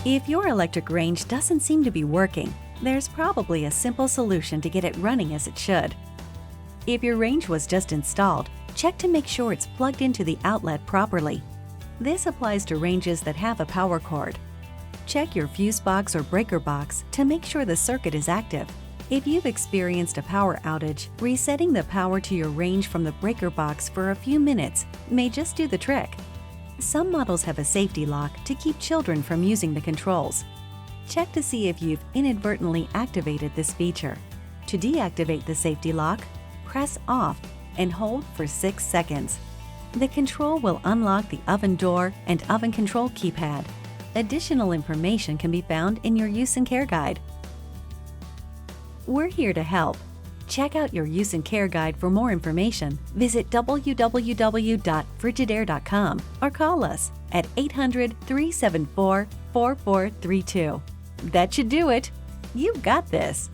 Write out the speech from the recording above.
If your electric range doesn't seem to be working, there's probably a simple solution to get it running as it should. If your range was just installed, check to make sure it's plugged into the outlet properly. This applies to ranges that have a power cord. Check your fuse box or breaker box to make sure the circuit is active. If you've experienced a power outage, resetting the power to your range from the breaker box for a few minutes may just do the trick. Some models have a safety lock to keep children from using the controls. Check to see if you've inadvertently activated this feature. To deactivate the safety lock, press off and hold for 6 seconds. The control will unlock the oven door and oven control keypad. Additional information can be found in your use and care guide. We're here to help. Check out your use and care guide for more information. Visit www.frigidaire.com or call us at 800-374-4432. That should do it. You've got this.